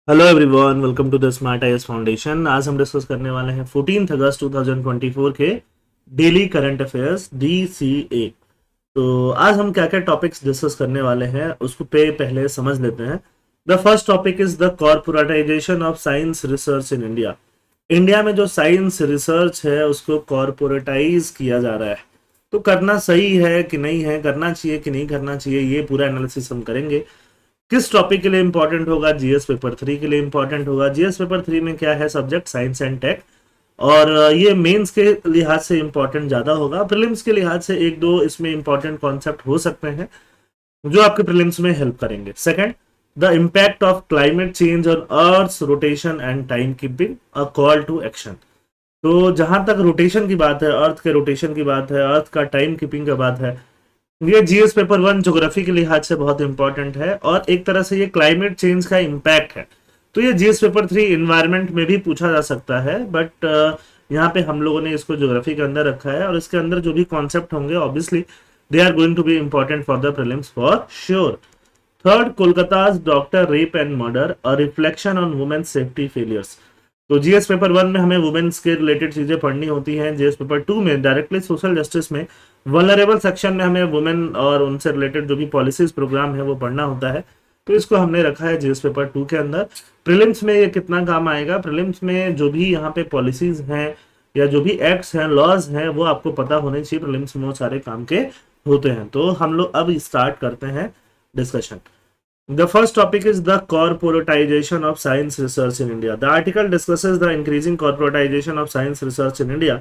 Hello everyone, welcome to the smart IAS foundation. आज हम discuss करने वाले हैं 14 अगस्त 2024 के डेली करंट अफेयर्स DCA। तो आज हम क्या क्या टॉपिक्स डिस्कस करने वाले हैं उसको पे पहले समझ लेते हैं। The first topic is the corporatisation of science research in India. India में जो साइंस रिसर्च है उसको कॉर्पोरेटाइज किया जा रहा है। तो करना सही है कि नहीं है, करना चाहिए कि नहीं करना चाहिए, ये पूरा एनालिसिस हम करेंगे। किस टॉपिक के लिए इंपॉर्टेंट होगा? जीएस पेपर 3 के लिए इंपॉर्टेंट होगा। जीएस पेपर 3 में क्या है? Subject science and tech. और ये मेंस के लिहाज से इंपॉर्टेंट ज्यादा होगा। प्रीलिम्स के लिहाज से एक दो इसमें इंपॉर्टेंट कॉन्सेप्ट हो सकते हैं जो आपके प्रीलिम्स में हेल्प करेंगे। Second, the impact of climate change on earth rotation and time keeping, a call to action. तो जहां तक रोटेशन की बात है, अर्थ के रोटेशन की बात है, अर्थ का टाइम कीपिंग का बात है, ये जीएस पेपर 1 ज्योग्राफी के लिहाज से बहुत इंपॉर्टेंट है। और एक तरह से ये क्लाइमेट चेंज का इम्पैक्ट है। तो ये जीएस पेपर 3 इन्वायरमेंट में भी पूछा जा सकता है, बट यहाँ पे हम लोगों ने इसको ज्योग्राफी के अंदर रखा है। और इसके अंदर जो भी कॉन्सेप्ट होंगे obviously they are going to be important for the prelims for sure. Third, Kolkata's doctor rape and murder, a reflection on women's safety failures. तो जीएस पेपर 1 में हमें वुमेन्स के रिलेटेड चीजें पढ़नी होती हैं। जीएस पेपर 2 में डायरेक्टली सोशल जस्टिस में वल्नरेबल सेक्शन में हमें वुमेन और उनसे रिलेटेड जो भी पॉलिसीज प्रोग्राम है वो पढ़ना होता है। तो इसको हमने रखा है जीएस पेपर 2 के अंदर। प्रीलिम्स में ये कितना काम आएगा? प्रीलिम्स में जो भी यहाँ पे पॉलिसीज हैं या जो भी एक्ट्स हैं, लॉज हैं, वो आपको पता होने चाहिए। प्रीलिम्स में वो सारे काम के होते हैं। तो हम लोग अब स्टार्ट करते हैं discussion. The first topic is the corporatization of science research in India. The article discusses the increasing corporatization of science research in India,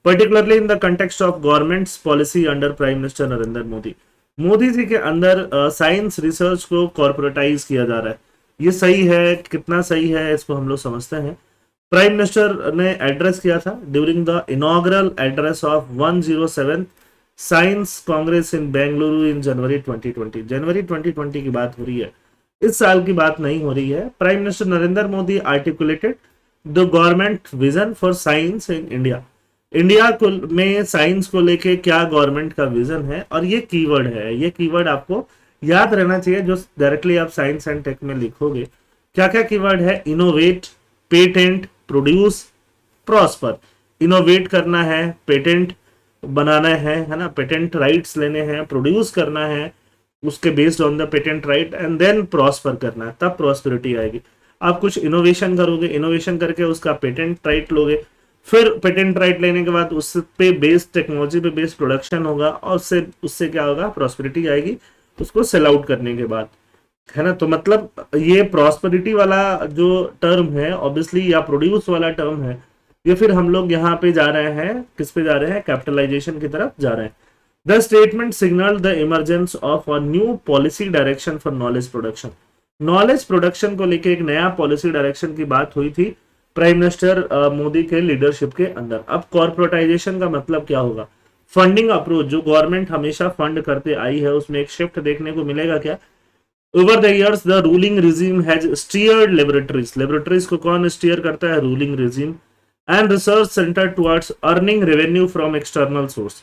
particularly in the context of government's policy under Prime Minister Narendra Modi. Modi ji के अंदर science research को corporatise किया जा रहा है। ये सही है? कितना सही है इसको हम लोग समझते हैं। प्राइम मिनिस्टर ने एड्रेस किया था during the inaugural address of 107 science congress in Bengaluru in January 2020। जनवरी 2020 की बात हो रही है, इस साल की बात नहीं हो रही है। Prime minister Narendra Modi articulated the government vision for science in India. India को में साइंस को लेके क्या गवर्नमेंट का विजन है, और ये कीवर्ड है। ये कीवर्ड आपको याद रहना चाहिए जो डायरेक्टली आप साइंस एंड टेक में लिखोगे। क्या क्या कीवर्ड है? Innovate, patent, produce, prosper. Innovate करना है, पेटेंट बनाना है ना, पेटेंट राइट्स लेने हैं, प्रोड्यूस करना है उसके based on the patent right, and then prosper करना है, तब प्रॉस्पेरिटी आएगी। आप कुछ इनोवेशन करोगे, इनोवेशन करके उसका पेटेंट राइट लोगे, फिर पेटेंट राइट लेने के बाद उस पे बेस्ड टेक्नोलॉजी पे बेस्ड प्रोडक्शन होगा, और उससे उससे क्या होगा? प्रॉस्पेरिटी आएगी उसको सेल आउट करने के बाद, है ना। तो मतलब ये प्रॉस्पेरिटी वाला जो टर्म है ऑब्वियसली, या प्रोड्यूस वाला टर्म है, ये फिर हम लोग यहाँ पे जा रहे हैं, किस पे जा रहे हैं? कैपिटलाइजेशन की तरफ जा रहे हैं। The statement signal the emergence of a new policy direction for knowledge production. Knowledge production को लेके एक नया पॉलिसी डायरेक्शन की बात हुई थी प्राइम मिनिस्टर मोदी के लीडरशिप के अंदर। अब कॉर्पोरेटाइजेशन का मतलब क्या होगा? फंडिंग अप्रोच जो गवर्नमेंट हमेशा फंड करते आई है उसमें एक शिफ्ट देखने को मिलेगा क्या? Over the years the ruling regime has steered laboratories. Laboratories को कौन स्टीयर करता है? Ruling regime. And research centre towards earning revenue from external source,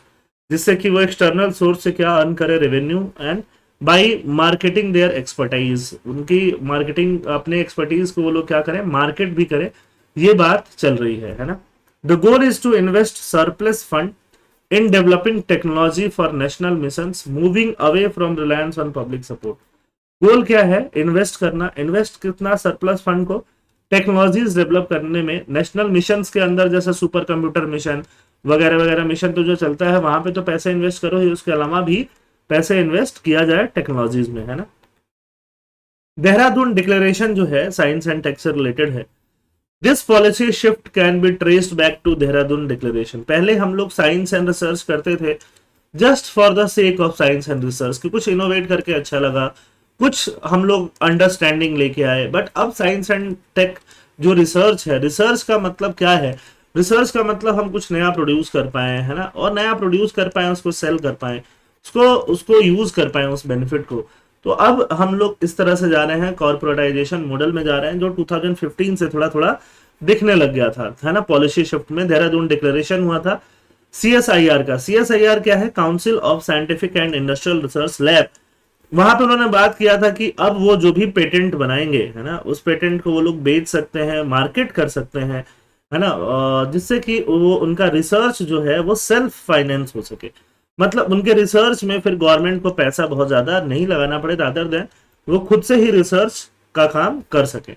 जिससे कि वो एक्सटर्नल सोर्स से क्या अर्न करे? Revenue. And by marketing their expertise, उनकी मार्केटिंग, अपने एक्सपर्टीज को वो लोग क्या करें? मार्केट भी करें। ये बात चल रही है ना। The goal is to invest surplus fund in developing technology for national mission, moving away from reliance on public support. Goal क्या है? इन्वेस्ट करना। इन्वेस्ट कितना? सरप्लस फंड को टेक्नोलॉजीज डेवलप करने में, नेशनल मिशन के अंदर, जैसे सुपर कंप्यूटर मिशन वगैरह वगैरह मिशन तो जो चलता है वहां पे तो पैसे इन्वेस्ट करो ही, उसके अलावा भी पैसे इन्वेस्ट किया जाए टेक्नोलॉजीज में, है ना। देहरादून डिक्लेरेशन जो है साइंस एंड टेक से रिलेटेड है। This policy shift can be traced back to Dehradun declaration. पहले हम लोग साइंस एंड रिसर्च करते थे just for the sake of science and research, कि कुछ इनोवेट करके अच्छा लगा, कुछ हम लोग अंडरस्टैंडिंग लेके आए। बट अब साइंस एंड टेक जो रिसर्च है, रिसर्च का मतलब क्या है? रिसर्च का मतलब हम कुछ नया प्रोड्यूस कर पाए, है ना, और नया प्रोड्यूस कर पाए, उसको सेल कर पाए, उसको उसको यूज कर पाए, उस बेनिफिट को। तो अब हम लोग इस तरह से जा रहे हैं, कॉर्पोरेटाइजेशन मॉडल में जा रहे हैं, जो 2015 से थोड़ा थोड़ा दिखने लग गया था, है ना। पॉलिसी शिफ्ट में देहरादून डिक्लेरेशन हुआ था CSIR का। CSIR क्या है? Council of scientific and industrial research lab वहां पे उन्होंने बात किया था कि अब वो जो भी पेटेंट बनाएंगे, है ना, उस पेटेंट को वो लोग बेच सकते हैं, मार्केट कर सकते हैं, है ना, जिससे कि वो उनका रिसर्च जो है वो सेल्फ फाइनेंस हो सके। मतलब उनके रिसर्च में फिर गवर्नमेंट को पैसा बहुत ज्यादा नहीं लगाना पड़े, रादर देन वो खुद से ही रिसर्च का काम कर सके।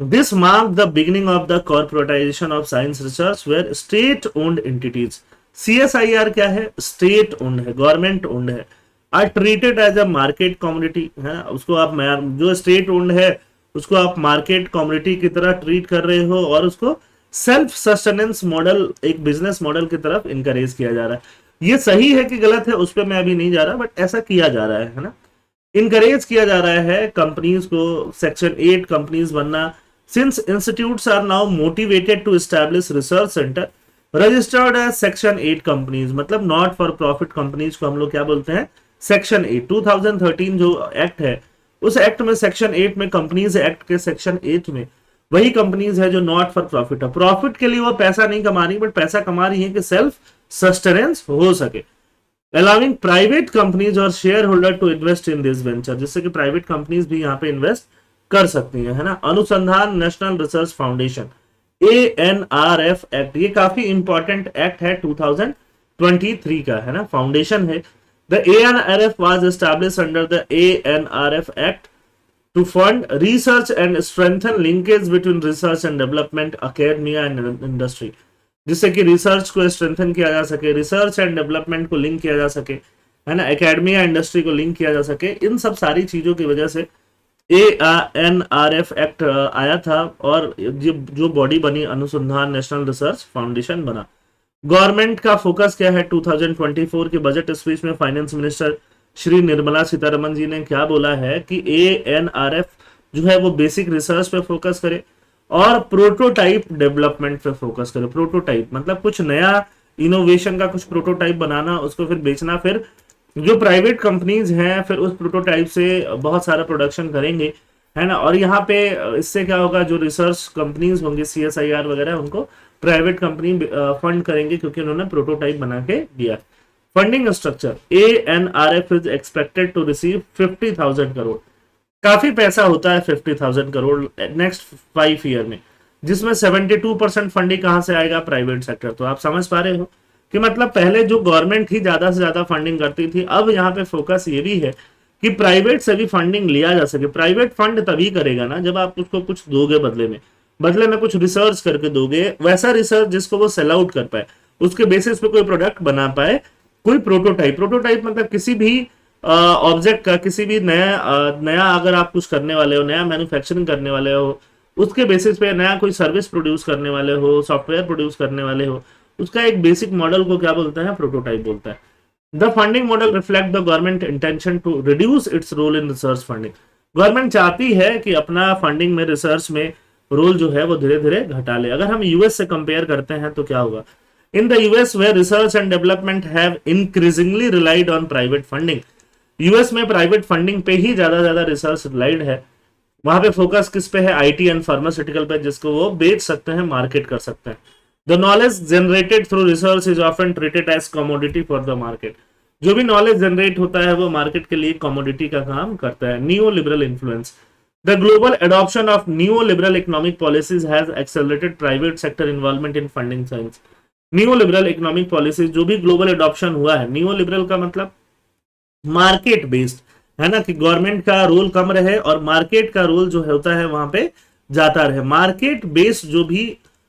This mark the beginning of the corporatisation of science research where state owned entities, CSIR क्या है, स्टेट ओन्ड है, गवर्नमेंट ओन्ड है, are treated as a market community, है, उसको आप जो स्टेट ओन्ड है उसको आप मार्केट कम्युनिटी की तरह ट्रीट कर रहे हो, और उसको सेल्फ सस्टेनेंस मॉडल, एक बिजनेस मॉडल की तरफ इनकरेज किया जा रहा है। ये सही है कि गलत है उस पर मैं अभी नहीं जा रहा, बट ऐसा किया जा रहा है ना, इनकरेज किया जा रहा है कंपनीज को सेक्शन 8 कंपनीज बनना। Since institutes are now motivated to establish research centre registered as section 8 companies, मतलब नॉट फॉर प्रॉफिट कंपनीज को हम लोग क्या बोलते हैं, सेक्शन 8। 2013 जो एक्ट है, उस एक्ट में सेक्शन 8 में, कंपनीज एक्ट के सेक्शन 8 में वही कंपनीज है जो नॉट फॉर प्रॉफिट है। प्रॉफिट के लिए वो पैसा नहीं कमा रही, बट पैसा कमा रही है कि सेल्फ सस्टेनेंस हो सके। अलाउिंग प्राइवेट कंपनीज और share holder to invest in this venture, जिससे कि प्राइवेट कंपनीज भी यहाँ पे इन्वेस्ट कर सकती है ना। अनुसंधान national research foundation, ANRF act, ये काफी इंपॉर्टेंट एक्ट है 2023 का, है ना, फाउंडेशन है। The ANRF was establish under the ANRF act to fund research and strengthen linkage between research and development, academia and industry, जिससे कि रिसर्च को स्ट्रेंथन किया जा सके, रिसर्च एंड डेवलपमेंट को लिंक किया जा सके, है ना, एकेडमिया इंडस्ट्री को लिंक किया जा सके। इन सब सारी चीजों की वजह से ANRF एक्ट आया था, और जो बॉडी बनी अनुसंधान नेशनल रिसर्च फाउंडेशन बना। गवर्नमेंट का फोकस क्या है, 2024 के बजट स्पीच में फाइनेंस मिनिस्टर श्री निर्मला सीतारमन जी ने क्या बोला है कि ANRF जो है वो बेसिक रिसर्च पे फोकस करे और प्रोटोटाइप डेवलपमेंट पे फोकस करे। प्रोटोटाइप मतलब कुछ नया इनोवेशन का कुछ प्रोटोटाइप बनाना, उसको फिर बेचना, फिर जो प्राइवेट कंपनीज हैं फिर उस प्रोटोटाइप से बहुत सारा प्रोडक्शन करेंगे, है ना। और यहाँ पे इससे क्या होगा, जो रिसर्च कंपनीज होंगे CSIR वगैरह, उनको प्राइवेट कंपनी फंड करेंगे क्योंकि उन्होंने प्रोटोटाइप बना के दिया। Funding structure, ANRF is expected to receive 50,000 crore, काफी पैसा होता है 50,000 करोड़ नेक्स्ट 5 ईयर में, जिसमें 72% फंडिंग कहां से आएगा, प्राइवेट सेक्टर। तो आप समझ पा रहे हो कि मतलब पहले जो गवर्नमेंट ही ज्यादा से ज्यादा फंडिंग करती थी, अब यहाँ पे फोकस ये भी है कि प्राइवेट से भी फंडिंग लिया जा सके। प्राइवेट फंड तभी करेगा ना जब आप उसको कुछ दोगे बदले में कुछ रिसर्च करके दोगे, वैसा रिसर्च जिसको वो सेल आउट कर पाए, उसके बेसिस पे कोई प्रोडक्ट बना पाए, कोई प्रोटोटाइप मतलब किसी भी ऑब्जेक्ट का, किसी भी नया अगर आप कुछ करने वाले हो, नया मैन्युफैक्चरिंग करने वाले हो, उसके बेसिस पे नया कोई सर्विस प्रोड्यूस करने वाले हो, सॉफ्टवेयर प्रोड्यूस करने वाले हो, उसका एक बेसिक मॉडल को क्या बोलते हैं, प्रोटोटाइप बोलता है। The funding model reflect the government intention to reduce its role in research funding. Government चाहती है कि अपना फंडिंग में, रिसर्च में रोल जो है वो धीरे धीरे घटा ले। अगर हम यूएस से कंपेयर करते हैं तो क्या होगा, in the US where research and development have increasingly relied on private funding, US में प्राइवेट फंडिंग पे ही ज्यादा रिसर्च रिलाइड है। वहां पे फोकस किस पे है, IT एंड फार्मास्यूटिकल पे, जिसको वो बेच सकते हैं, मार्केट कर सकते हैं। The knowledge generated through research is often treated as commodity for the market, जो भी नॉलेज जनरेट होता है वो मार्केट के लिए कमोडिटी का काम करता है। New liberal influence, the global adoption of new liberal economic policies has accelerated private sector involvement in funding science. New liberal economic policies, जो भी ग्लोबल एडॉप्शन हुआ है, न्यू लिबरल का मतलब मार्केट बेस्ड, है ना, कि गवर्नमेंट का रोल कम रहे और मार्केट का रोल जो होता है वहां पे जाता रहे। मार्केट बेस्ड जो भी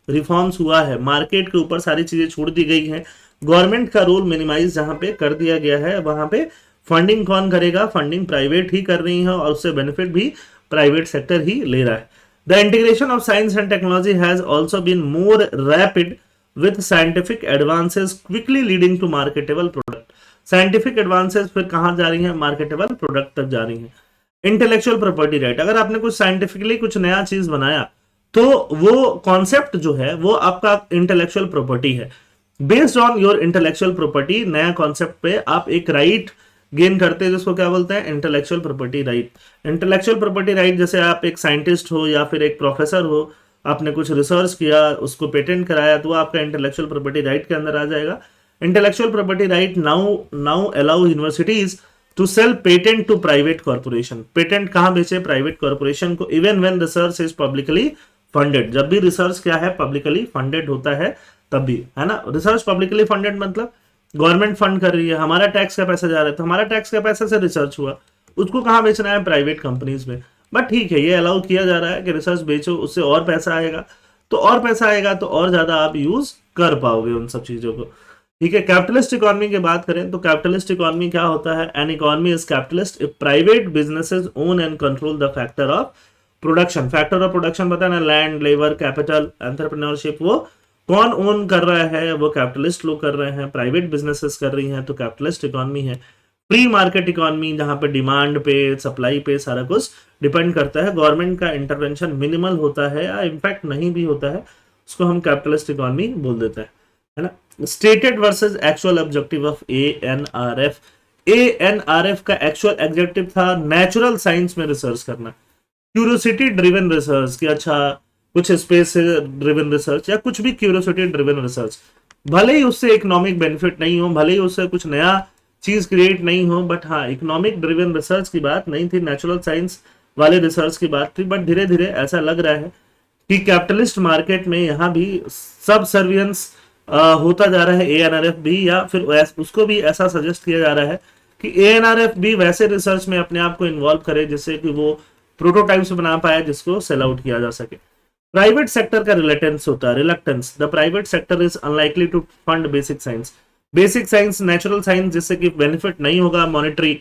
रिफॉर्म्स हुआ है, मार्केट के ऊपर सारी चीजें छोड़ दी गई हैं, गवर्नमेंट का रोल मिनिमाइज जहां पे कर दिया गया है, वहां पे फंडिंग कौन करेगा, फंडिंग प्राइवेट ही कर रही है और उससे बेनिफिट भी प्राइवेट सेक्टर ही ले रहा है। The integration of science and technology has also been more rapid with scientific advances quickly leading to marketable product. Scientific advances फिर कहां जा रही हैं, मार्केटेबल प्रोडक्ट तक जा रही हैं। इंटेलेक्चुअल प्रॉपर्टी राइट, अगर आपने कुछ साइंटिफिकली कुछ नया चीज बनाया तो वो कॉन्सेप्ट जो है वो आपका इंटेलेक्चुअल प्रॉपर्टी है। Based on your intellectual property, नया कॉन्सेप्ट पे आप एक राइट गेन करते हैं जिसको क्या बोलते हैं, intellectual property right. Intellectual property right जैसे आप एक साइंटिस्ट हो या फिर एक प्रोफेसर हो, आपने कुछ रिसर्च किया, उसको पेटेंट कराया, तो आपका इंटेलेक्चुअल प्रॉपर्टी राइट के अंदर आ जाएगा। Intellectual property right now allow universities to sell patent to private corporation. Patent कहां बेचे? प्राइवेट कॉर्पोरेशन को। Even when research is publicly funded, जब भी रिसर्च क्या है पब्लिकली फंडेड होता है तब भी, है ना। रिसर्च पब्लिकली फंडेड मतलब गवर्नमेंट फंड कर रही है, हमारा टैक्स का पैसा जा रहा है, तो हमारा टैक्स का पैसा से रिसर्च हुआ, उसको कहाँ बेचना है? प्राइवेट कंपनीज में। बट ठीक है, ये अलाउ किया जा रहा है कि रिसर्च बेचो, उससे और पैसा आएगा, तो और पैसा आएगा तो और ज्यादा आप यूज कर पाओगे उन सब चीजों को। ठीक है, कैपिटलिस्ट इकोनॉमी की बात करें तो कैपिटलिस्ट इकोनॉमी क्या होता है? An economy is capitalist if private businesses own and control the factor of production. Factor of production पता है ना, लैंड, लेबर, कैपिटल, एंटरप्रेन्योरशिप, वो कौन ओन कर रहा है? वो कैपिटलिस्ट लोग कर रहे हैं, प्राइवेट बिजनेसेस कर रही हैं, तो कैपिटलिस्ट इकोनॉमी है। फ्री मार्केट इकोनॉमी जहां पे डिमांड पे, सप्लाई पे सारा कुछ डिपेंड करता है, गवर्नमेंट का इंटरवेंशन मिनिमल होता है या इनफैक्ट नहीं भी होता है, उसको हम कैपिटलिस्ट इकोनॉमी बोल देते हैं, है ना। Stated versus actual objective of ANRF. ANRF का एक्चुअल ऑब्जेक्टिव था नेचुरल साइंस में रिसर्च करना, क्यूरियोसिटी ड्रिवन रिसर्च, कि अच्छा कुछ स्पेस ड्रिवन रिसर्च या कुछ भी क्यूरियोसिटी ड्रिवन रिसर्च, भले ही उससे इकोनॉमिक बेनिफिट नहीं हो, भले ही उससे कुछ नया चीज क्रिएट नहीं हो, बट हाँ इकोनॉमिक ड्रिवन रिसर्च की बात नहीं थी, नेचुरल साइंस वाले रिसर्च की बात थी। बट धीरे धीरे ऐसा लग रहा है कि कैपिटलिस्ट मार्केट में यहाँ भी सब सर्वियंस होता जा रहा है एएनआरएफ भी, या फिर उसको भी ऐसा सजेस्ट किया जा रहा है कि एएनआरएफ भी वैसे रिसर्च में अपने आप को इन्वॉल्व करे जिससे कि वो प्रोटोटाइप्स बना पाए जिसको सेल आउट किया जा सके। प्राइवेट सेक्टर का रिलेटेंस होता है, reluctance. The private sector is unlikely to fund basic science. Basic science, natural science जिससे कि बेनिफिट नहीं होगा मॉनेटरी,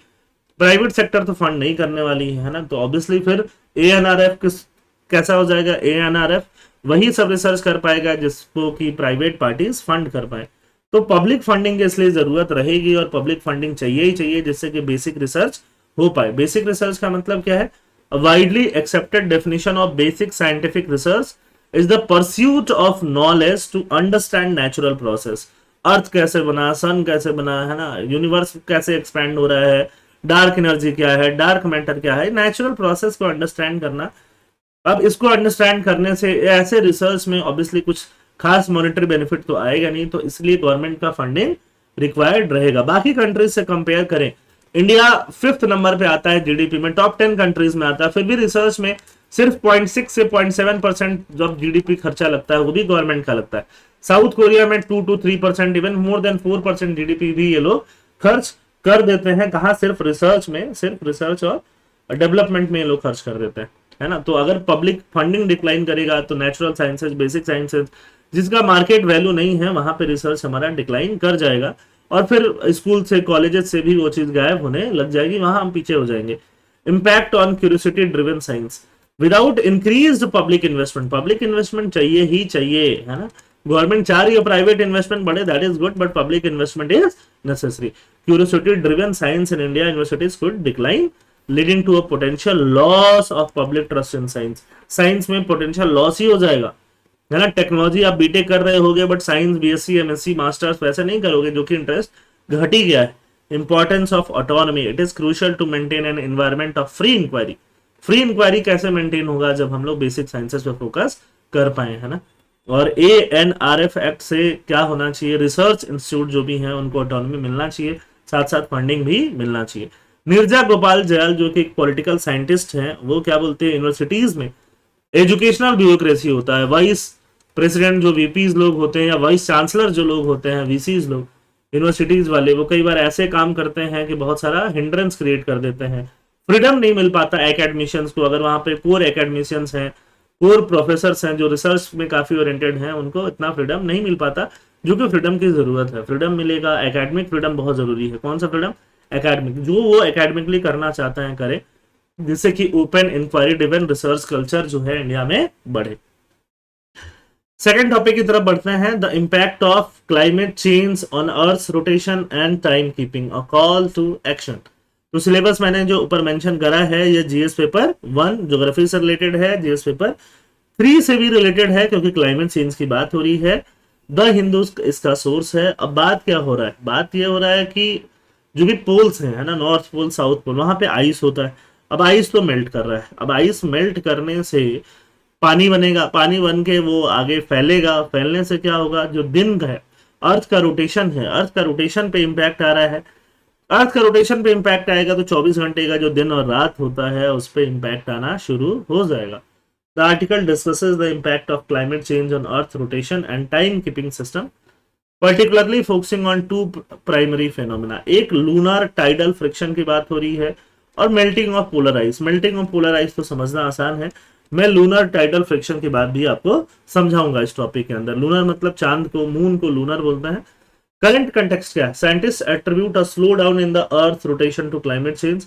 प्राइवेट सेक्टर तो फंड नहीं करने वाली है ना, तो ऑब्वियसली फिर एएनआरएफ कैसा हो जाएगा? एएनआरएफ वही सब रिसर्च कर पाएगा जिसको कि प्राइवेट पार्टीज फंड कर पाए। तो पब्लिक फंडिंग की इसलिए जरूरत रहेगी और पब्लिक फंडिंग चाहिए ही चाहिए जिससे कि बेसिक रिसर्च हो पाए। बेसिक रिसर्च का मतलब क्या है? A widely accepted definition of basic scientific research is the pursuit of knowledge to understand natural process. अर्थ कैसे बना, सन कैसे बना, है ना, यूनिवर्स कैसे एक्सपैंड हो रहा है, डार्क एनर्जी क्या है, डार्क मैटर क्या है, नेचुरल प्रोसेस को अंडरस्टैंड करना। अब इसको अंडरस्टैंड करने से ऐसे रिसर्च में ऑब्वियसली कुछ खास मॉनेटरी बेनिफिट तो आएगा नहीं, तो इसलिए गवर्नमेंट का फंडिंग रिक्वायर्ड रहेगा। बाकी कंट्रीज से कंपेयर करें, इंडिया 5th नंबर पे आता है जीडीपी में, टॉप 10 कंट्रीज में आता है, फिर भी रिसर्च में सिर्फ 0.6 से 0.7% जो जीडीपी खर्चा लगता है वो भी गवर्नमेंट का लगता है। साउथ कोरिया में 2 to 3%, even more than 4% GDP भी ये लोग खर्च कर देते हैं। कहाँ? सिर्फ रिसर्च में, सिर्फ रिसर्च और डेवलपमेंट में ये लोग खर्च कर देते हैं, है ना। तो अगर पब्लिक फंडिंग डिक्लाइन करेगा तो नेचुरल साइंसेज, बेसिक साइंसेज जिसका मार्केट वैल्यू नहीं है वहां पे रिसर्च हमारा डिक्लाइन कर जाएगा और फिर स्कूल से, कॉलेजेस से भी वो चीज गायब होने लग जाएगी, वहां हम पीछे हो जाएंगे। Impact on curiosity driven science. Without increase public investment, public investment चाहिए ही चाहिए, है ना। गवर्नमेंट चाह रही है प्राइवेट इन्वेस्टमेंट बढ़े, that is good, but public investment is necessary. Curiosity driven science in India universities could decline leading to a potential loss of public trust in science. Science में पोटेंशियल लॉस ही हो जाएगा, है ना। Technology आप BTech कर रहे होगे but science, BSc, MSc, masters वैसे नहीं करोगे, जो कि इंटरेस्ट घट ही गया है। Importance of autonomy, it is crucial to maintain an environment of free inquiry. Free inquiry कैसे मेंटेन होगा? जब हम लोग बेसिक साइंसेस पे फोकस कर पाए, है ना। और एएनआरएफ एक्ट से क्या होना चाहिए? रिसर्च इंस्टीट्यूट जो भी हैं उनको ऑटोनॉमी मिलना चाहिए, साथ साथ फंडिंग भी मिलना चाहिए। नीरजा गोपाल जयाल जो कि एक पॉलिटिकल साइंटिस्ट हैं, वो क्या बोलते हैं? यूनिवर्सिटीज में एजुकेशनल ब्यूरोक्रेसी होता है, वाइस प्रेसिडेंट जो वीपीज लोग होते हैं या वाइस चांसलर जो लोग होते हैं, वीसीज लोग, यूनिवर्सिटीज वाले, वो कई बार ऐसे काम करते हैं कि बहुत सारा हिंड्रेंस क्रिएट कर देते हैं। फ्रीडम नहीं मिल पाता एकेडमिशियंस को, अगर वहां पे कोर एकेडमिशियंस हैं, कोर प्रोफेसर्स हैं जो रिसर्च में काफी ओरिएंटेड हैं, उनको इतना फ्रीडम नहीं मिल पाता जो कि फ्रीडम की जरूरत है। फ्रीडम मिलेगा, एकेडमिक फ्रीडम बहुत जरूरी है। कौन सा फ्रीडम? एकेडमिक, जो वो एकेडमिकली करना चाहते हैं करे, जिससे कि open inquiry driven research culture जो है इंडिया में बढ़े। सेकेंड टॉपिक की तरफ बढ़ते हैं, the impact of climate change on earth rotation and time keeping, a call to action. तो सिलेबस मैंने जो ऊपर मेंशन करा है ये जीएस पेपर 1 ज्योग्राफी से रिलेटेड है, जीएस पेपर 3 से भी रिलेटेड है क्योंकि क्लाइमेट चेंज की बात हो रही है। द हिंदू इसका सोर्स है। अब बात क्या हो रहा है? बात ये हो रहा है कि जो भी पोल्स हैं, है ना, नॉर्थ पोल, साउथ पोल, वहां पे आइस होता है। अब आइस तो मेल्ट कर रहा है। अब आइस मेल्ट करने से पानी बनेगा, पानी बन के वो आगे फैलेगा, फैलने से क्या होगा? जो दिन है, अर्थ का रोटेशन है, अर्थ का रोटेशन पे इम्पैक्ट आ रहा है। अर्थ का रोटेशन पे इम्पैक्ट आएगा तो 24 घंटे का जो दिन और रात होता है उस पे इम्पैक्ट आना शुरू हो जाएगा। The article discusses the impact of climate change on earth rotation and time keeping system, particularly focusing on two primary phenomena. एक लूनर टाइडल फ्रिक्शन की बात हो रही है और melting of polar ice. Melting of polar ice तो समझना आसान है, मैं लूनर टाइडल फ्रिक्शन की बात भी आपको समझाऊंगा इस टॉपिक के अंदर। लूनर मतलब चांद को, मून को लूनर बोलते हैं। करंट कंटेक्स्ट क्या है? Scientist attribute a slow down in the earth rotation to climate change,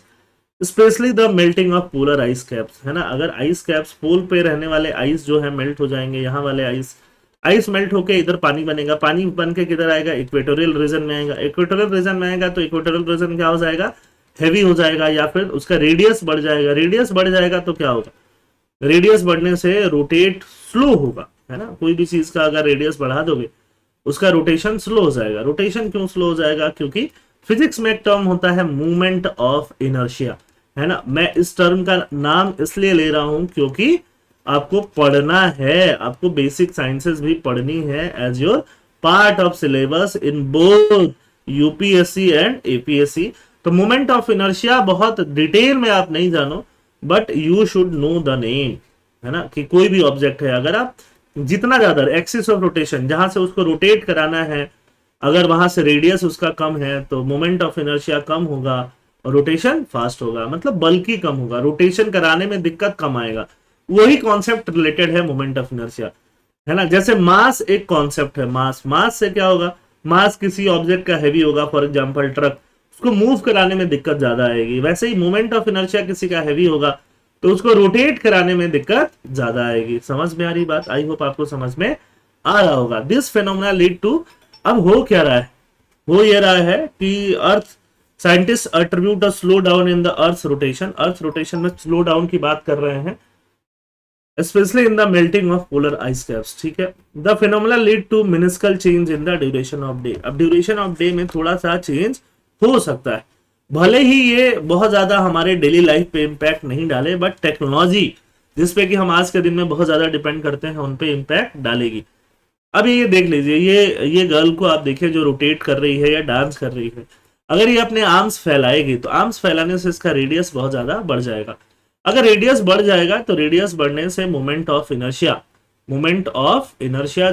especially the melting of polar ice caps, है ना। अगर आइस कैप्स, पोल पे रहने वाले आइस जो है मेल्ट हो जाएंगे, यहाँ वाले आइस आइस मेल्ट होके इधर पानी बनेगा, पानी बन के किधर आएगा? इक्वेटोरियल रीजन में आएगा। इक्वेटोरियल रीजन में आएगा तो इक्वेटोरियल रीजन क्या हो जाएगा? हैवी हो जाएगा, या फिर उसका रेडियस बढ़ जाएगा। रेडियस बढ़ जाएगा तो क्या होगा? रेडियस बढ़ने से रोटेट स्लो होगा, है ना। कोई भी चीज का अगर रेडियस बढ़ा दोगे उसका रोटेशन स्लो हो जाएगा। रोटेशन क्यों स्लो हो जाएगा? क्योंकि फिजिक्स में एक टर्म होता है मूवमेंट ऑफ इनर्शिया, है ना। मैं इस टर्म का नाम इसलिए ले रहा हूं क्योंकि आपको पढ़ना है, आपको बेसिक साइंसेस भी पढ़नी है as your part of syllabus in both UPSC and APSC. तो मोमेंट ऑफ इनर्शिया बहुत डिटेल में आप नहीं जानो, but you should know the name, है ना। कि कोई भी ऑब्जेक्ट है, अगर आप जितना ज्यादा एक्सिस ऑफ रोटेशन, जहां से उसको रोटेट कराना है, अगर वहां से रेडियस उसका कम है तो मोमेंट ऑफ इनर्शिया कम होगा और रोटेशन फास्ट होगा, मतलब बल्कि कम होगा, रोटेशन कराने में दिक्कत कम आएगा। वही कॉन्सेप्ट रिलेटेड है मोमेंट ऑफ इनर्शिया, है ना। जैसे मास एक कॉन्सेप्ट है, मास से क्या होगा? मास किसी ऑब्जेक्ट का हैवी होगा, फॉर एग्जांपल ट्रक, उसको मूव कराने में दिक्कत ज्यादा आएगी। वैसे ही मोमेंट ऑफ इनर्शिया किसी का हैवी होगा तो उसको रोटेट कराने में दिक्कत ज्यादा आएगी। समझ में आ रही बात? आई होप आपको समझ में आ रहा होगा। दिस फेनोमेना लीड टू, अब हो क्या रहा है? हो ये रहा है कि earth scientist attribute a slow down in the earth rotation, earth rotation में स्लो डाउन की बात कर रहे हैं, especially in the melting of polar ice caps, ठीक है। The phenomena lead to minuscule change in the duration of day। अब duration of day में थोड़ा सा चेंज हो सकता है, भले ही ये बहुत ज्यादा हमारे डेली लाइफ पे इम्पैक्ट नहीं डाले, बट टेक्नोलॉजी जिसपे कि हम आज के दिन में बहुत ज्यादा डिपेंड करते हैं उन पे इम्पैक्ट डालेगी। अब ये देख लीजिए, ये गर्ल को आप देखिए जो रोटेट कर रही है या डांस कर रही है, अगर ये अपने आर्म्स फैलाएगी तो आर्म्स फैलाने से इसका रेडियस बहुत ज्यादा बढ़ जाएगा। अगर रेडियस बढ़ जाएगा तो रेडियस बढ़ने से मोमेंट ऑफ इनर्शिया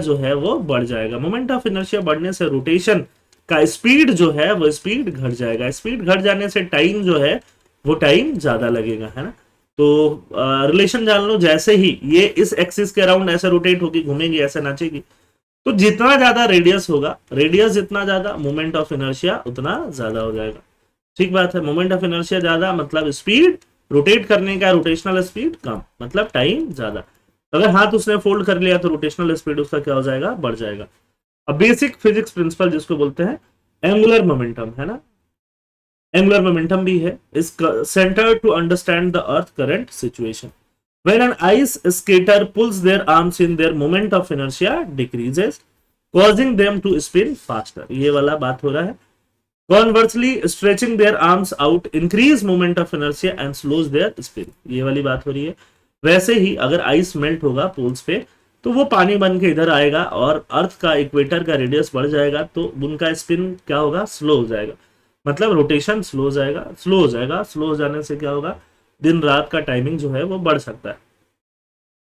जो है वो बढ़ जाएगा। मोमेंट ऑफ इनर्शिया बढ़ने से रोटेशन का स्पीड जो है वो स्पीड घट जाएगा। स्पीड घट जाने से टाइम जो है वो टाइम ज्यादा लगेगा, है ना। तो रिलेशन जान लो, जैसे ही ये इस एक्सिस के अराउंड ऐसे रोटेट होगी, घूमेगी, ऐसे नाचेगी, तो जितना ज्यादा रेडियस होगा, रेडियस जितना ज्यादा, मोमेंट ऑफ इनर्शिया उतना ज्यादा हो जाएगा। ठीक बात है। मोमेंट ऑफ इनर्शिया ज्यादा मतलब स्पीड, रोटेट करने का रोटेशनल स्पीड कम, मतलब टाइम ज्यादा। अगर हाथ उसने फोल्ड कर लिया तो रोटेशनल स्पीड उसका क्या हो जाएगा? बढ़ जाएगा। अब बेसिक फिजिक्स प्रिंसिपल जिसको बोलते हैं एंगुलर मोमेंटम, है ना, एंगुलर मोमेंटम भी है, is centre to understand the earth current situation. When an ice skater pulls their arms in, their moment of inertia decreases, causing them to spin faster। ये वाला बात हो रहा है। Conversely, stretching their arms out increase moment of inertia and slows their spin। ये वाली बात हो रही है। वैसे ही अगर आइस मेल्ट होगा पोल्स पे तो वो पानी बन के इधर आएगा और अर्थ का इक्वेटर का रेडियस बढ़ जाएगा तो उनका स्पिन क्या होगा? स्लो हो जाएगा, मतलब रोटेशन स्लो हो जाएगा। स्लो हो जाने से क्या होगा? दिन रात का टाइमिंग जो है वो बढ़ सकता है,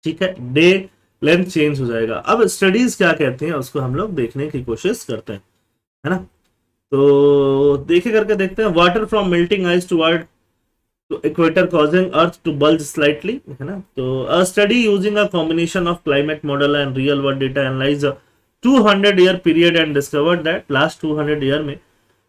ठीक है। डे लेंथ चेंज हो जाएगा। अब स्टडीज क्या कहते हैं उसको हम लोग देखने की कोशिश करते हैं, है ना। तो देखे करके देखते हैं। Water from melting ice toward equator causing earth to bulge slightly, है ना। तो a study using a combination of climate model and real world data analyse 200 year period and discovered that last 200 year में,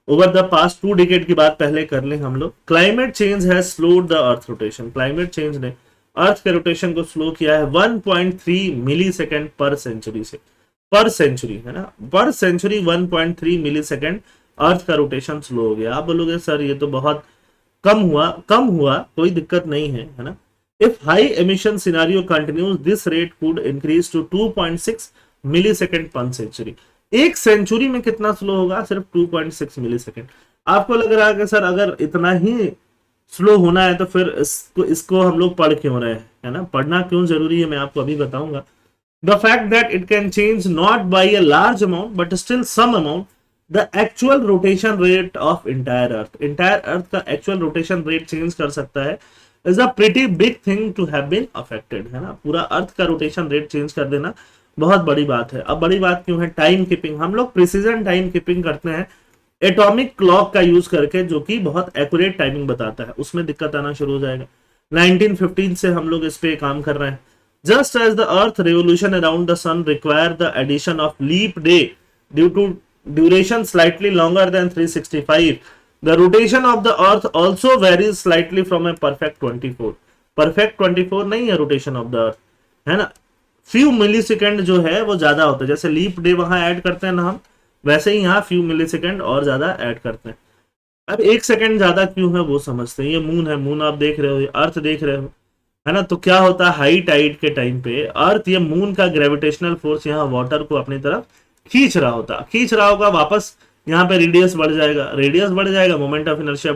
over the past 2 decade की बात पहले कर लें हम लोग, climate change has slowed the earth rotation. Climate change ने earth के रोटेशन को स्लो किया है 1.3 मिली सेकेंड पर सेंचुरी से, पर सेंचुरी, है ना, पर सेंचुरी 1.3 मिली सेकेंड अर्थ का रोटेशन स्लो हो गया। आप बोलोगे सर ये तो बहुत कम हुआ, कोई दिक्कत नहीं है ना। If high emission scenario continues this rate could increase to 2.6 millisecond per century. एक सेंचुरी में कितना स्लो होगा? सिर्फ 2.6 मिली सेकेंड। आपको लग रहा है कि सर अगर इतना ही स्लो होना है तो फिर इसको हम लोग पढ़ क्यों रहे हैं, है ना। पढ़ना क्यों जरूरी है मैं आपको अभी बताऊंगा। The fact that it can change not by a large amount but still some amount the actual rotation rate of entire earth का एक्चुअल रोटेशन रेट चेंज कर सकता है, is a pretty big thing to have been affected, है ना। पूरा अर्थ का rotation rate change कर देना बहुत बड़ी बात है। अब बड़ी बात क्यों है? टाइम कीपिंग, हम लोग प्रिसीजन टाइम कीपिंग करते हैं एटॉमिक क्लॉक का यूज करके, जो कि बहुत एक्यूरेट टाइमिंग बताता है, उसमें दिक्कत आना शुरू हो जाएगा। 1915 से हम लोग इस पे काम कर रहे हैं। Just as the earth revolution around the sun require the addition of leap day due to duration slightly longer than 365, the rotation of the earth also varies slightly from a perfect 24। Perfect 24 नहीं है rotation of the अर्थ, है ना। Few मिली second जो है वो ज्यादा होता है, जैसे लीप डे वहां ऐड करते हैं ना हम, वैसे ही यहाँ फ्यू मिली सेकेंड और ज्यादा ऐड करते हैं। अब 1 सेकेंड ज्यादा क्यों है वो समझते हैं। ये मून है, मून आप देख रहे हो, अर्थ देख रहे हो, है ना। तो क्या होता है हाई टाइड के टाइम पे अर्थ, ये मून का ग्रेविटेशनल फोर्स यहाँ वाटर को अपनी तरफ खींच रहा होगा वापस, यहाँ पे रेडियस बढ़ जाएगा, मोमेंट ऑफ इनर्शिया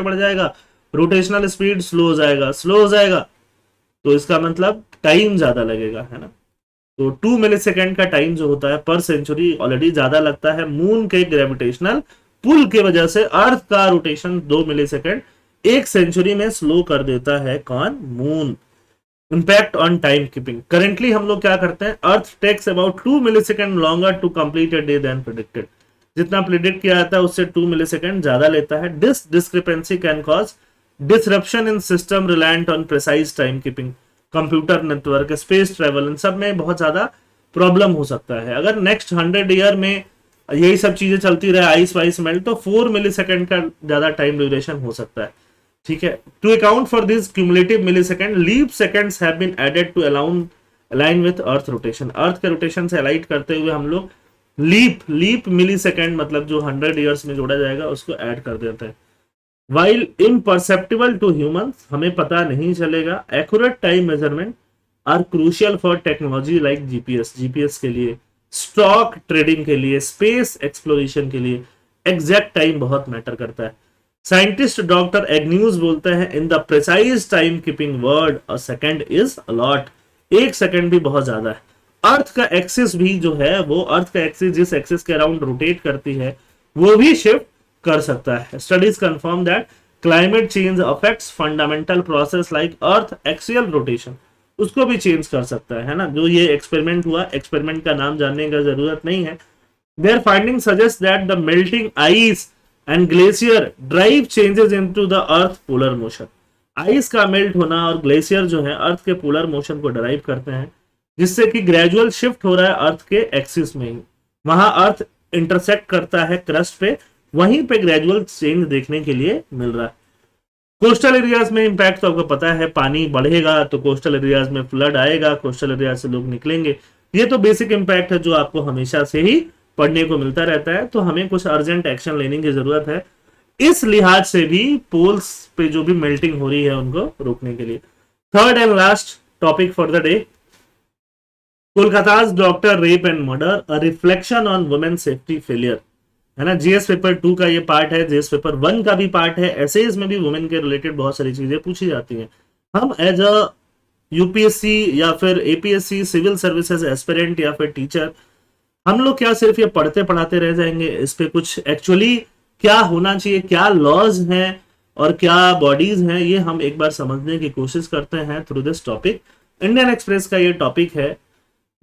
बढ़ जाएगा, रोटेशनल स्पीड स्लो हो जाएगा, तो इसका मतलब टाइम ज्यादा लगेगा, है ना। तो 2 मिली सेकेंड का टाइम जो होता है पर सेंचुरी ऑलरेडी ज्यादा लगता है। मून के ग्रेविटेशनल पुल के वजह से अर्थ का रोटेशन 2 मिली सेकेंड 1 सेंचुरी में स्लो कर देता है। कौन? Moon. Impact on time keeping, currently हम लोग क्या करते हैं, earth takes about 2 millisecond longer to complete a day than predicted. जितना प्रिडिक्ट किया जाता है उससे 2 मिली सेकेंड ज्यादा लेता है। This discrepancy can cause disruption in system reliant on precise time keeping, computer network, space travel, इन सब में बहुत ज्यादा प्रॉब्लम हो सकता है। अगर नेक्स्ट 100 ईयर में यही सब चीजें चलती रहे, आइस वाइस मेल्ट, तो 4 मिली सेकेंड का ज्यादा टाइम ड्यूरेशन हो सकता है, ठीक है। To account for this cumulative millisecond, leap seconds have been added to align with earth rotation. Earth के रोटेशन से अलाइट करते हुए हम लोग लीप मिली सेकेंड, मतलब जो 100 ईयर्स में जोड़ा जाएगा, उसको ऐड कर देते हैं। वाइल इम्परसेप्टिबल टू ह्यूमंस, हमें पता नहीं चलेगा, accurate time measurement are crucial for technology like GPS के लिए, स्टॉक ट्रेडिंग के लिए, स्पेस एक्सप्लोरेशन के लिए एग्जैक्ट टाइम बहुत मैटर करता है। साइंटिस्ट डॉक्टर एग्न्यूज बोलते हैं, in the precise time keeping word a second is a lot. 1 second भी बहुत ज्यादा है। अर्थ का एक्सिस भी जो है, वो अर्थ का एक्सिस जिस एक्सिस के अराउंड रोटेट करती है वो भी शिफ्ट कर सकता है। Studies confirm that climate change affects fundamental process like earth axial rotation, उसको भी चेंज कर सकता है ना। जो ये एक्सपेरिमेंट हुआ, एक्सपेरिमेंट का नाम जानने का जरूरत नहीं है। Their finding suggest that the melting ice and glacier drive changes into the earth polar motion. Ice का मेल्ट होना और ग्लेशियर जो है अर्थ के पोलर मोशन को ड्राइव करते हैं, जिससे कि ग्रेजुअल शिफ्ट हो रहा है अर्थ के एक्सिस में ही। वहां अर्थ इंटरसेक्ट करता है क्रस्ट पे, वहीं पे ग्रेजुअल चेंज देखने के लिए मिल रहा है। कोस्टल एरियाज में इंपैक्ट तो आपको पता है, पानी बढ़ेगा तो कोस्टल एरियाज में फ्लड आएगा, कोस्टल एरिया से लोग निकलेंगे। ये तो बेसिक इंपैक्ट है जो आपको हमेशा से ही पढ़ने को मिलता रहता है, तो हमें कुछ अर्जेंट एक्शन लेने की जरूरत है इस लिहाज से भी, पोल्स पे जो भी मेल्टिंग हो रही है उनको रोकने के लिए। Third and last topic for the day, Kolkata's doctor rape and murder, a reflection on women safety failure, है ना। जीएस पेपर 2 का ये पार्ट है, जीएस पेपर 1 का भी पार्ट है। एसेज में भी वुमेन के रिलेटेड बहुत सारी चीजें पूछी जाती हैं। हम एज अ यूपीएससी या फिर एपीएससी सिविल सर्विसेज एस्पिरेंट या फिर टीचर, हम लोग क्या सिर्फ ये पढ़ते पढ़ाते रह जाएंगे? इस पे कुछ एक्चुअली क्या होना चाहिए, क्या लॉज हैं और क्या बॉडीज हैं, ये हम एक बार समझने की कोशिश करते हैं through this topic. Indian express का ये टॉपिक है।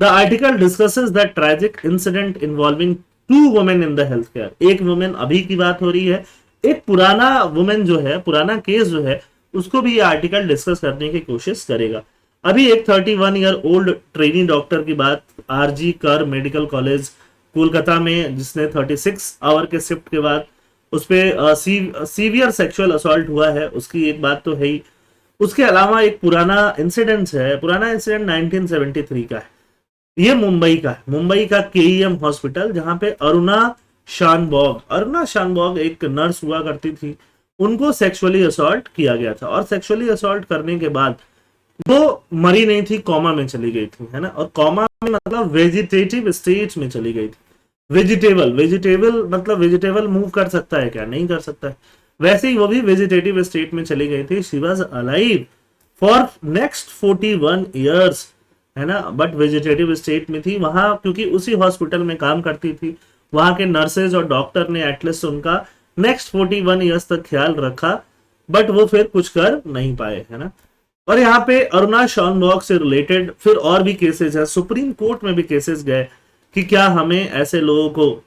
The article discusses the tragic incident involving 2 women in the health care. एक वुमेन अभी की बात हो रही है, एक पुराना वुमेन जो है, पुराना केस जो है, उसको भी ये आर्टिकल डिस्कस करने की कोशिश करेगा। अभी एक 31 ईयर ओल्ड ट्रेनी डॉक्टर की बात, आरजी कर मेडिकल कॉलेज कोलकाता में, जिसने 36 आवर के शिफ्ट के बाद उस पर सीवियर सेक्सुअल असॉल्ट हुआ है, उसकी एक बात तो है ही। उसके अलावा एक पुराना इंसिडेंट है, पुराना इंसिडेंट 1973 का है। ये मुंबई का केईएम हॉस्पिटल, जहां पे अरुणा शानबॉग एक नर्स हुआ करती थी, उनको सेक्सुअली असॉल्ट किया गया था। और सेक्सुअली असॉल्ट करने के बाद वो मरी नहीं थी, कोमा में चली गई थी, है ना। और कोमा में मतलब वेजिटेटिव स्टेट में चली गई थी। वेजिटेबल मतलब वेजिटेबल मूव कर सकता है क्या? नहीं कर सकता है। वैसे ही वो भी वेजिटेटिव स्टेट में चली गई थी। She was alive for next 41 years, है ना, बट वेजिटेटिव स्टेट में थी वहां, क्योंकि उसी हॉस्पिटल में काम करती थी। वहां के नर्सेज और डॉक्टर ने एटलीस्ट उनका नेक्स्ट 41 ईयर्स तक ख्याल रखा, बट वो फिर कुछ कर नहीं पाए, है ना। और यहाँ पे अरुणा शॉनवॉक से रिलेटेड फिर और भी केसेस है, सुप्रीम कोर्ट में भी केसेस गए कि क्या हमें ऐसे लोगों को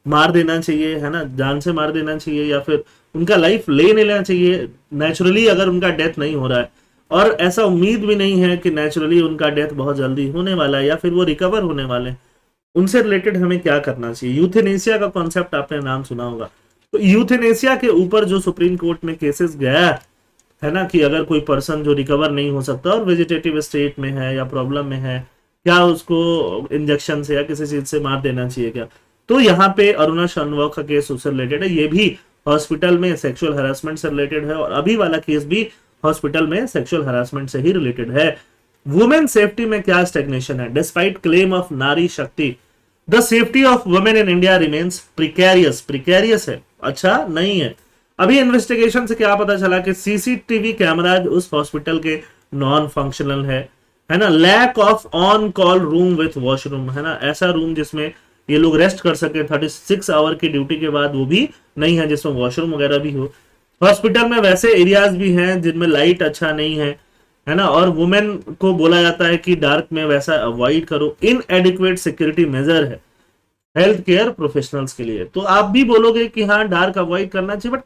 मार देना चाहिए, है ना, जान से मार देना चाहिए या फिर उनका लाइफ ले लेना चाहिए नेचुरली अगर उनका डेथ नहीं हो रहा है, और ऐसा उम्मीद भी नहीं है कि नेचुरली उनका डेथ बहुत जल्दी होने वाला है या फिर वो रिकवर होने वाले हैं, उनसे रिलेटेड हमें क्या करना चाहिए। यूथेनेसिया का कॉन्सेप्ट आपने नाम सुना होगा। तो यूथेनेसिया के ऊपर जो सुप्रीम कोर्ट में केसेस गया है ना, कि अगर कोई पर्सन जो रिकवर नहीं हो सकता और वेजिटेटिव स्टेट में है या प्रॉब्लम में है, क्या उसको इंजेक्शन से या किसी चीज से मार देना चाहिए क्या। तो यहाँ पे अरुणा शॉनवॉक का केस उससे रिलेटेड है, ये भी हॉस्पिटल में सेक्सुअल हरासमेंट से रिलेटेड है, और अभी वाला केस भी हॉस्पिटल में सेक्सुअल हरासमेंट से ही रिलेटेड है। वुमेन सेफ्टी में क्या स्टेग्नेशन है, डिस्पाइट क्लेम ऑफ नारी शक्ति, the safety of women in India remains precarious. Precarious है, अच्छा नहीं है। अभी इन्वेस्टिगेशन से क्या पता चला कि सीसीटीवी कैमराज उस हॉस्पिटल के नॉन फंक्शनल है ना। Lack of on call room with washroom, है ना, ऐसा रूम जिसमें ये लोग रेस्ट कर सके 36 आवर की ड्यूटी के बाद, वो भी नहीं है जिसमें वॉशरूम वगैरह भी हो। हॉस्पिटल में वैसे एरियाज भी हैं जिनमें लाइट अच्छा नहीं है ना, और वुमेन को बोला जाता है कि डार्क में वैसा अवॉइड करो। इनएडिक्वेट सिक्योरिटी मेजर है हेल्थ केयर प्रोफेशनल्स के लिए। तो आप भी बोलोगे कि हाँ डार्क अवॉइड करना चाहिए, बट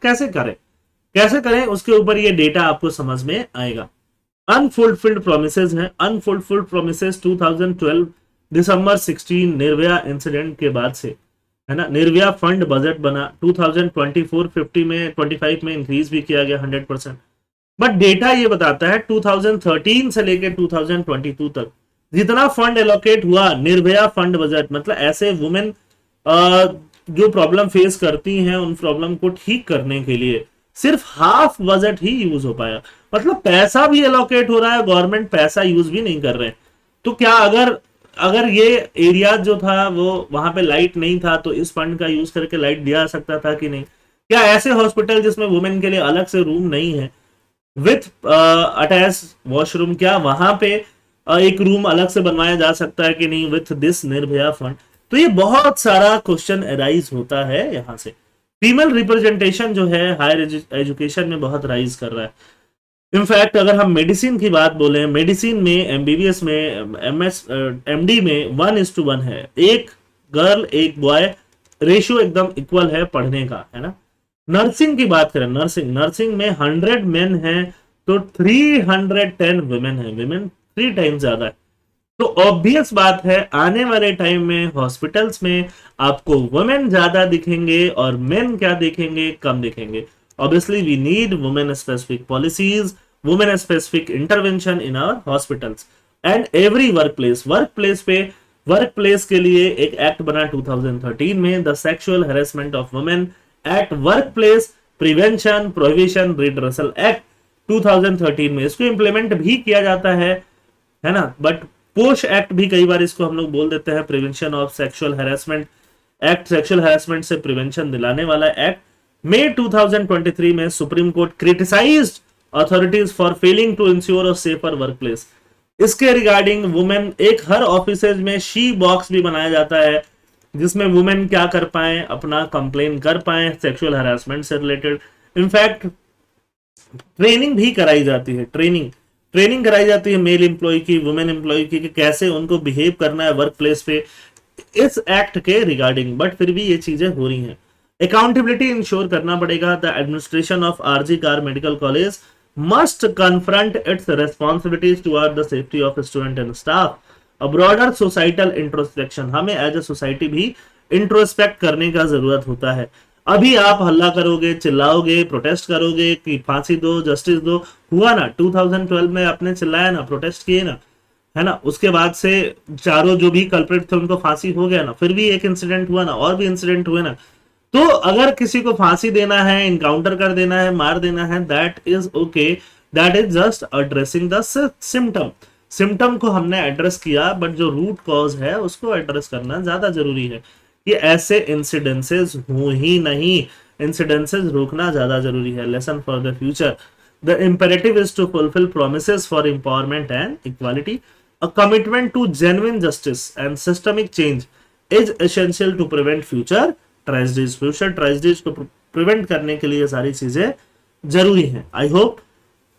कैसे करें उसके ऊपर ये डेटा आपको समझ में आएगा। अनफुलफिल्ड प्रोमिसेस हैं, अनफुलफिल्ड प्रोमिसेस 2012 दिसंबर 16 निर्भया इंसिडेंट के बाद से, है ना। निर्भया फंड बजट बना 2024 50 में 25 में इंक्रीज भी किया गया 100%, बट डेटा ये बताता है 2013 से लेकर 2022 तक जितना फंड एलोकेट हुआ निर्भया फंड बजट, मतलब ऐसे वुमेन जो प्रॉब्लम फेस करती हैं उन प्रॉब्लम को ठीक करने के लिए सिर्फ हाफ बजट ही यूज हो पाया। मतलब पैसा भी एलोकेट हो रहा है, गवर्नमेंट पैसा यूज भी नहीं कर रहे हैं। तो क्या अगर ये एरिया जो था वो वहां पे लाइट नहीं था तो इस फंड का यूज करके लाइट दिया जा सकता था कि नहीं। क्या ऐसे हॉस्पिटल जिसमें वुमेन के लिए अलग से रूम नहीं है विथ अटैच वॉशरूम, क्या वहां पे एक रूम अलग से बनवाया जा सकता है कि नहीं विथ दिस निर्भया फंड। तो ये बहुत सारा क्वेश्चन अराइज होता है यहाँ से। फीमेल रिप्रेजेंटेशन जो है हायर एजुकेशन में बहुत राइज कर रहा है। इनफैक्ट अगर हम मेडिसिन की बात बोले, मेडिसिन में एमबीबीएस में एमडी में 1:1 है, एक गर्ल एक बॉय, रेशियो एकदम इक्वल है पढ़ने का, है ना। नर्सिंग की बात करें, नर्सिंग में 100 मेन है तो 310 वुमेन है, वुमेन 3 टाइम्स ज्यादा है। तो ऑब्वियस बात है आने वाले टाइम में हॉस्पिटल्स में आपको वुमेन ज्यादा दिखेंगे और मेन क्या दिखेंगे, कम दिखेंगे। Obviously we need women specific policies, women specific intervention in our hospitals and every workplace के लिए एक एक्ट बना 2013 में, the sexual harassment of women at workplace prevention prohibition redressal act 2013 में। इसको इंप्लीमेंट भी किया जाता है ना, बट पोश एक्ट भी कई बार इसको हम लोग बोल देते हैं, prevention of sexual harassment act, sexual harassment से प्रिवेंशन दिलाने वाला एक्ट। मई 2023 में supreme court criticised authorities for failing to ensure a safer workplace. इसके रिगार्डिंग वुमेन एक हर ऑफिस में शी बॉक्स भी बनाया जाता है जिसमें वुमेन क्या कर पाए, अपना कंप्लेन कर पाए सेक्सुअल हैरेसमेंट से रिलेटेड। इनफैक्ट ट्रेनिंग भी कराई जाती है, ट्रेनिंग कराई जाती है मेल एम्प्लॉय की, वुमेन एम्प्लॉय की, कि कैसे उनको बिहेव करना है वर्क प्लेस पे इस एक्ट के रिगार्डिंग। बट फिर भी ये चीजें हो रही हैं। अकाउंटेबिलिटी इंश्योर करना पड़ेगा। The administration of RG Kar medical college must confront its responsibilities toward the safety of student and staff. A broader societal introspection, हमें एज ए सोसाइटी भी इंट्रोस्पेक्ट करने का जरूरत होता है। अभी आप हल्ला करोगे, चिल्लाओगे, प्रोटेस्ट करोगे कि फांसी दो, जस्टिस दो, हुआ ना 2012 में आपने चिल्लाया ना, प्रोटेस्ट किए ना, है ना। उसके बाद से चारों जो भी कल्प्रिट थे उनको फांसी हो गया ना, फिर भी एक इंसिडेंट हुआ ना, और भी इंसिडेंट हुए ना। तो अगर किसी को फांसी देना है, इनकाउंटर कर देना है, मार देना है, that is okay, that is just addressing the symptom को हमने एड्रेस किया, बट जो रूट कॉज है उसको एड्रेस करना ज्यादा जरूरी है। कि ऐसे इंसिडेंसेस हो ही नहीं, इंसिडेंसेस रोकना ज्यादा जरूरी है। Lesson for the future, the imperative is to fulfil promises for empowerment and equality, a commitment to genuine justice and systemic change is essential to prevent future tragedies. Future tragedies को prevent करने के लिए ये सारी चीजें जरूरी हैं। I hope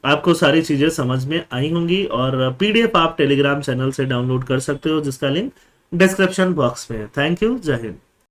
आपको सारी चीजें समझ में आई होंगी, और पीडीएफ आप टेलीग्राम चैनल से डाउनलोड कर सकते हो जिसका लिंक डिस्क्रिप्शन बॉक्स में है। थैंक यू, जय हिंद।